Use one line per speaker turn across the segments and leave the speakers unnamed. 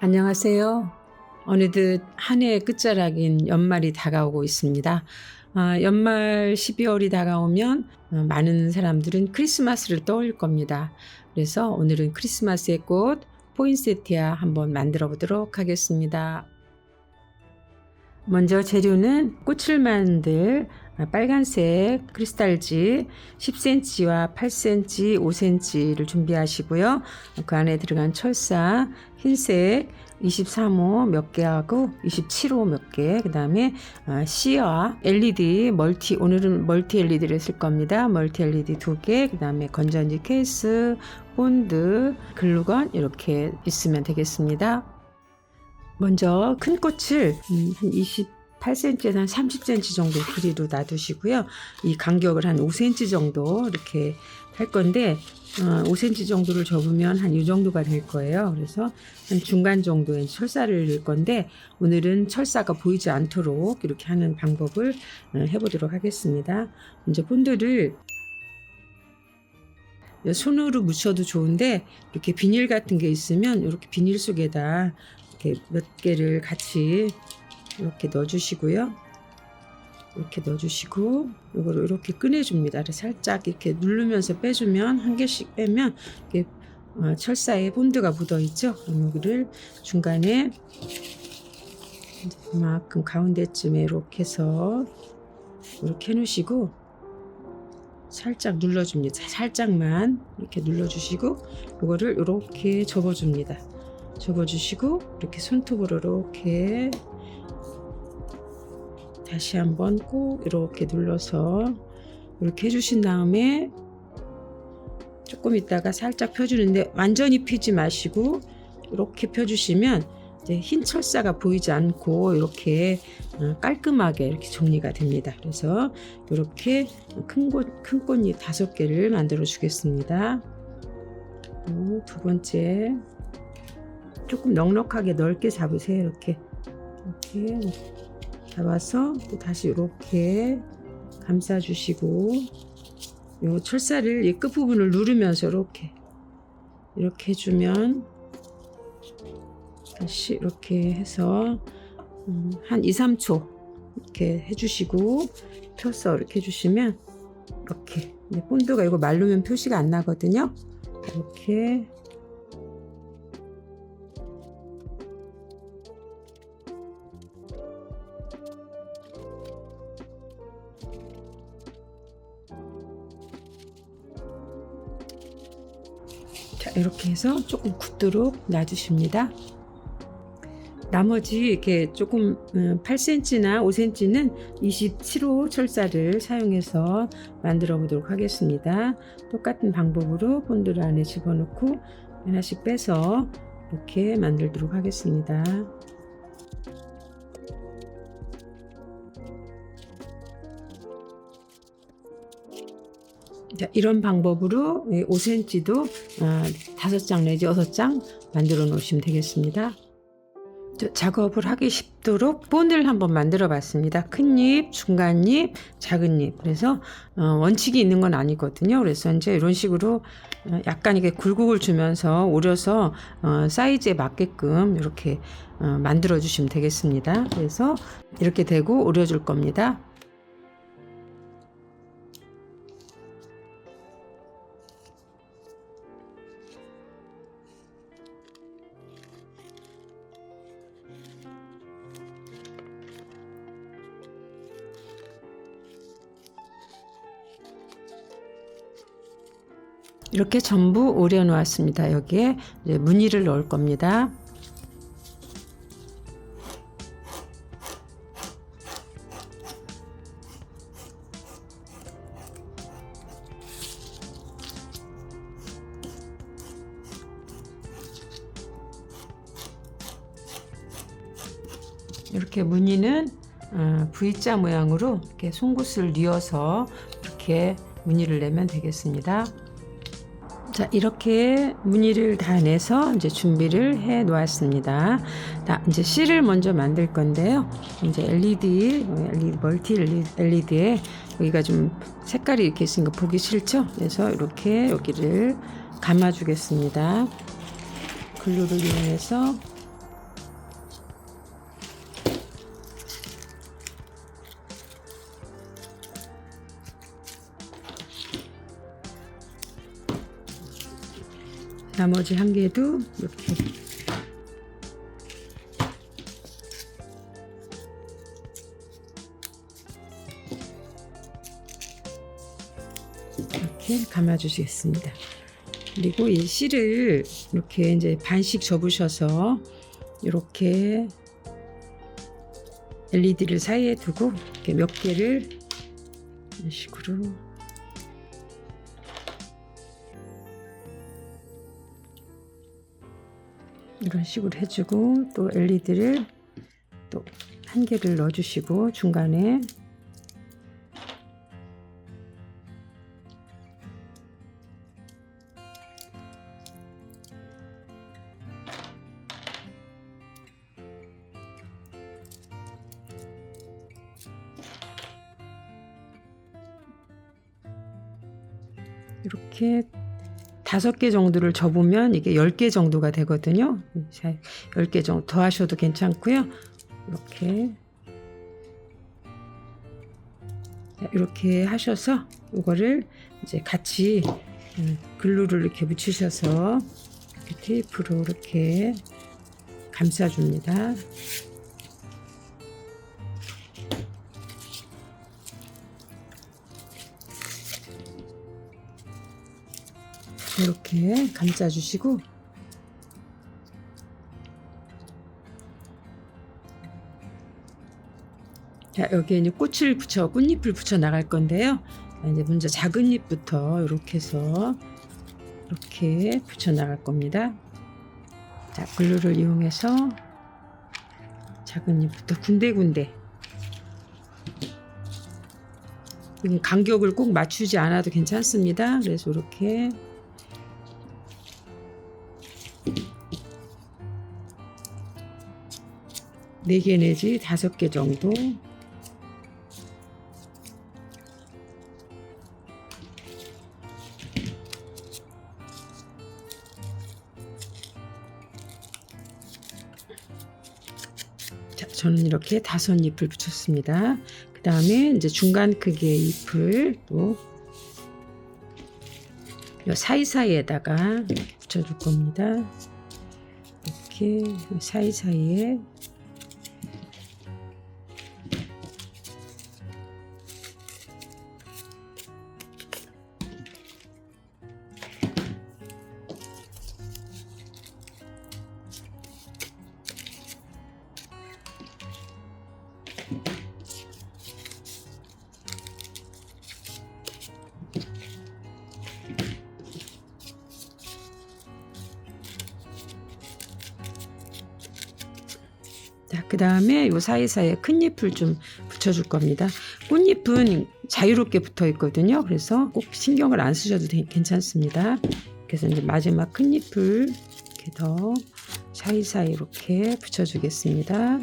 안녕하세요. 어느덧 한 해의 끝자락인 연말이 다가오고 있습니다. 연말 12월이 다가오면 많은 사람들은 크리스마스를 떠올릴 겁니다. 그래서 오늘은 크리스마스의 꽃 포인세티아 한번 만들어 보도록 하겠습니다. 먼저 재료는 꽃을 만들 빨간색 크리스탈지 10cm와 8cm, 5cm를 준비하시고요. 그 안에 들어간 철사 흰색 23호 몇 개하고 27호 몇 개, 그 다음에 C와 LED 오늘은 멀티 LED를 쓸 겁니다. 멀티 LED 2개, 그 다음에 건전지 케이스, 본드, 글루건 이렇게 있으면 되겠습니다. 먼저 큰 꽃을 한 28cm에서 한 30cm 정도 길이로 놔두시고요. 이 간격을 한 5cm 정도 이렇게 할 건데 5cm 정도를 접으면 한 이 정도가 될 거예요. 그래서 한 중간 정도의 철사를 넣을 건데 오늘은 철사가 보이지 않도록 이렇게 하는 방법을 해보도록 하겠습니다. 먼저 본드를 손으로 묻혀도 좋은데 이렇게 비닐 같은 게 있으면 이렇게 비닐 속에다 이렇게 몇 개를 같이 이렇게 넣어주시고요. 이렇게 넣어주시고 이거를 이렇게 꺼내줍니다. 살짝 이렇게 누르면서 빼주면 한 개씩 빼면 이렇게 철사에 본드가 묻어 있죠. 여기를 중간에 이만큼 가운데쯤에 이렇게 해서 이렇게 해놓으시고 살짝 눌러줍니다. 살짝만 이렇게 눌러주시고 이거를 이렇게 접어줍니다. 접어주시고 이렇게 손톱으로 이렇게 다시 한번 꼭 이렇게 눌러서 이렇게 해주신 다음에 조금 있다가 살짝 펴주는데 완전히 펴지 마시고 이렇게 펴주시면 이제 흰 철사가 보이지 않고 이렇게 깔끔하게 이렇게 정리가 됩니다. 그래서 이렇게 큰 꽃잎 5개를 만들어 주겠습니다. 두 번째 조금 넉넉하게 넓게 잡으세요. 이렇게 잡아서 또 다시 이렇게 감싸주시고 이 철사를 이 끝부분을 누르면서 이렇게 해주면 다시 이렇게 해서 한 2, 3초 이렇게 해주시고 펴서 이렇게 해주시면 이렇게 본드가 이거 마르면 표시가 안 나거든요. 이렇게 이렇게 해서 조금 굳도록 놔주십니다. 나머지 이렇게 조금 8cm나 5cm는 27호 철사를 사용해서 만들어 보도록 하겠습니다. 똑같은 방법으로 본드를 안에 집어넣고 하나씩 빼서 이렇게 만들도록 하겠습니다. 자, 이런 방법으로 5cm도 5장 내지 6장 만들어 놓으시면 되겠습니다. 작업을 하기 쉽도록 본드를 한번 만들어 봤습니다. 큰 잎, 중간 잎, 작은 잎. 그래서 원칙이 있는 건 아니거든요. 그래서 이제 이런 식으로 약간 이게 굴곡을 주면서 오려서 사이즈에 맞게끔 이렇게 만들어 주시면 되겠습니다. 그래서 이렇게 대고 오려줄 겁니다. 이렇게 전부 오려 놓았습니다. 여기에 이제 무늬를 넣을 겁니다. 이렇게 무늬는 V자 모양으로 이렇게 송곳을 뉘어서 이렇게 무늬를 내면 되겠습니다. 자, 이렇게 무늬를 다 내서 이제 준비를 해 놓았습니다. 자, 이제 C를 먼저 만들 건데요. 이제 멀티 LED에 여기가 좀 색깔이 이렇게 있으니까 보기 싫죠? 그래서 이렇게 여기를 감아 주겠습니다. 글루를 이용해서 나머지 한 개도 이렇게 감아주시겠습니다. 그리고 이 실을 이렇게 이제 반씩 접으셔서 이렇게 LED를 사이에 두고 이렇게 몇 개를 이런 식으로 이런 식으로 해주고, 또 LED를 또 한 개를 넣어주시고 중간에 이렇게 5개 정도를 접으면 이게 10개 정도가 되거든요. 10개 정도 더 하셔도 괜찮고요. 이렇게 하셔서 이거를 이제 같이 글루를 이렇게 붙이셔서 이렇게 테이프로 이렇게 감싸줍니다. 이렇게 감싸주시고, 자, 여기에 이제 꽃잎을 붙여 나갈 건데요. 이제 먼저 작은 잎부터 이렇게 해서 이렇게 붙여 나갈 겁니다. 자, 글루를 이용해서 작은 잎부터 군데군데, 간격을 꼭 맞추지 않아도 괜찮습니다. 그래서 이렇게 네 개 내지 5개 정도 자, 저는 이렇게 5잎을 붙였습니다. 그 다음에 이제 중간 크기의 잎을 또 사이사이에다가 붙여줄 겁니다. 이렇게 사이사이에 그 다음에 요 사이사이에 큰 잎을 좀 붙여줄 겁니다. 꽃잎은 자유롭게 붙어 있거든요. 그래서 꼭 신경을 안 쓰셔도 괜찮습니다. 그래서 이제 마지막 큰 잎을 이렇게 더 사이사이 이렇게 붙여주겠습니다.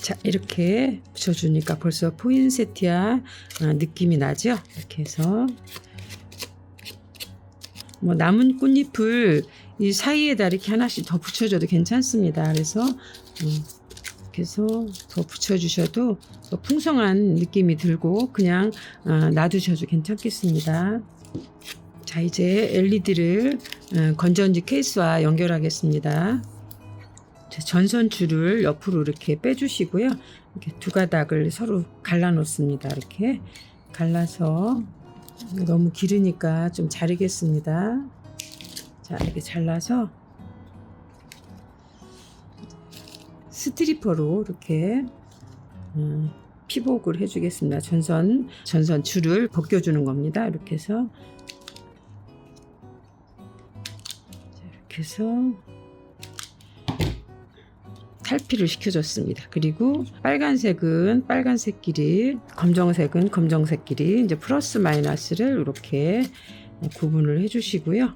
자, 이렇게 붙여주니까 벌써 포인세티아 느낌이 나죠? 이렇게 해서 뭐 남은 꽃잎을 이 사이에다 이렇게 하나씩 더 붙여줘도 괜찮습니다. 그래서 이렇게 해서 더 붙여주셔도 더 풍성한 느낌이 들고 그냥 놔두셔도 괜찮겠습니다. 자, 이제 LED를 건전지 케이스와 연결하겠습니다. 전선 줄을 옆으로 이렇게 빼주시고요. 이렇게 두 가닥을 서로 갈라 놓습니다. 이렇게 갈라서 너무 길으니까 좀 자르겠습니다. 자, 이렇게 잘라서 스트리퍼로 이렇게 피복을 해주겠습니다. 전선 줄을 벗겨주는 겁니다. 이렇게 해서 탈피를 시켜줬습니다. 그리고 빨간색은 빨간색끼리, 검정색은 검정색끼리 이제 플러스 마이너스를 이렇게 구분을 해주시고요.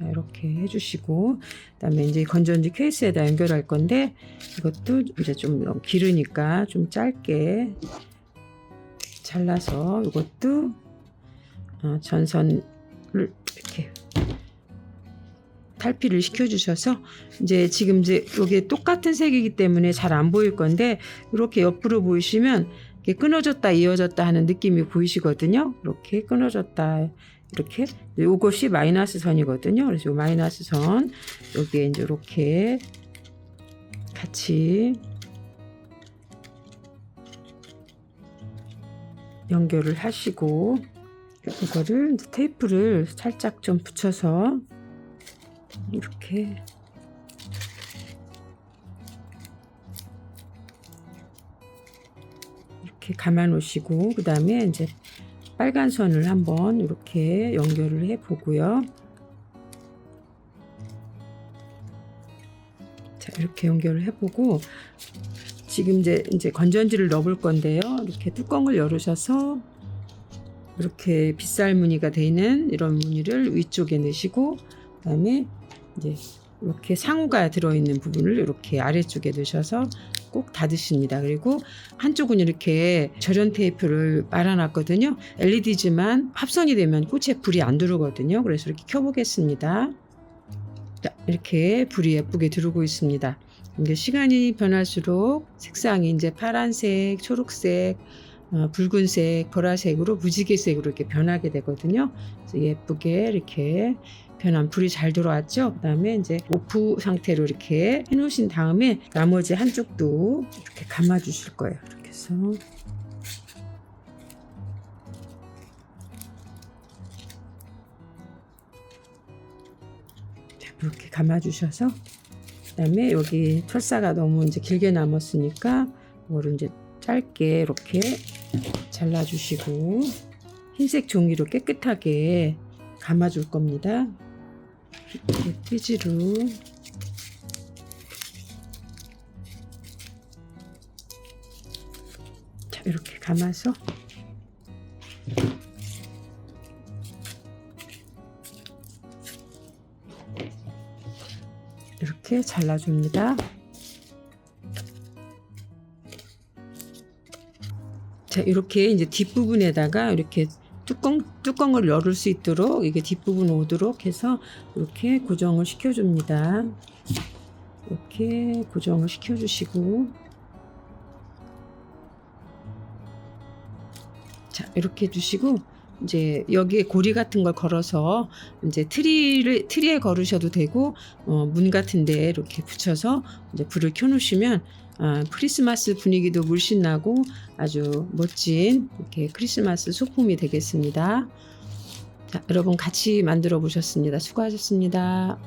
이렇게 해주시고, 그다음에 이제 건전지 케이스에다 연결할 건데 이것도 이제 좀 너무 길으니까 좀 짧게 잘라서 이것도 전선을 이렇게 탈피를 시켜주셔서 이제 지금 이제 이게 똑같은 색이기 때문에 잘 안 보일 건데 이렇게 옆으로 보이시면 이렇게 끊어졌다 이어졌다 하는 느낌이 보이시거든요. 이렇게 끊어졌다 이렇게 이것이 마이너스 선이거든요. 그래서 이 마이너스 선 여기에 이제 이렇게 같이 연결을 하시고 이거를 이제 테이프를 살짝 좀 붙여서 이렇게 감아 놓으시고 그 다음에 이제 빨간 선을 한번 이렇게 연결을 해 보고요. 자, 이렇게 연결을 해 보고 지금 이제 건전지를 넣을 건데요. 이렇게 뚜껑을 열으셔서 이렇게 빗살 무늬가 되어 있는 이런 무늬를 위쪽에 넣으시고 그다음에 이제 이렇게 상우가 들어있는 부분을 이렇게 아래쪽에 넣으셔서 꼭 닫으십니다. 그리고 한쪽은 이렇게 절연 테이프를 말아놨거든요. LED지만 합선이 되면 꽃에 불이 안 들어오거든요. 그래서 이렇게 켜보겠습니다. 자, 이렇게 불이 예쁘게 들어오고 있습니다. 이제 시간이 변할수록 색상이 이제 파란색, 초록색, 붉은색, 보라색으로 무지개색으로 이렇게 변하게 되거든요. 그래서 예쁘게 이렇게 변한 불이 잘 들어왔죠. 그 다음에 이제 오프 상태로 이렇게 해 놓으신 다음에 나머지 한쪽도 이렇게 감아 주실 거예요. 이렇게 해서 이렇게 감아 주셔서 그 다음에 여기 철사가 너무 이제 길게 남았으니까 이거를 이제 짧게 이렇게 잘라 주시고 흰색 종이로 깨끗하게 감아 줄 겁니다. 이렇게 띠지로 자, 이렇게 감아서 이렇게 잘라줍니다. 자, 이렇게 이제 뒷부분에다가 이렇게 뚜껑을 열을 수 있도록 이게 뒷부분 오도록 해서 이렇게 고정을 시켜줍니다. 이렇게 고정을 시켜주시고 자, 이렇게 해주시고 이제 여기에 고리 같은 걸 걸어서 이제 트리에 걸으셔도 되고 문 같은 데 이렇게 붙여서 이제 불을 켜놓으시면 크리스마스 분위기도 물씬 나고 아주 멋진 이렇게 크리스마스 소품이 되겠습니다. 자, 여러분 같이 만들어 보셨습니다. 수고하셨습니다.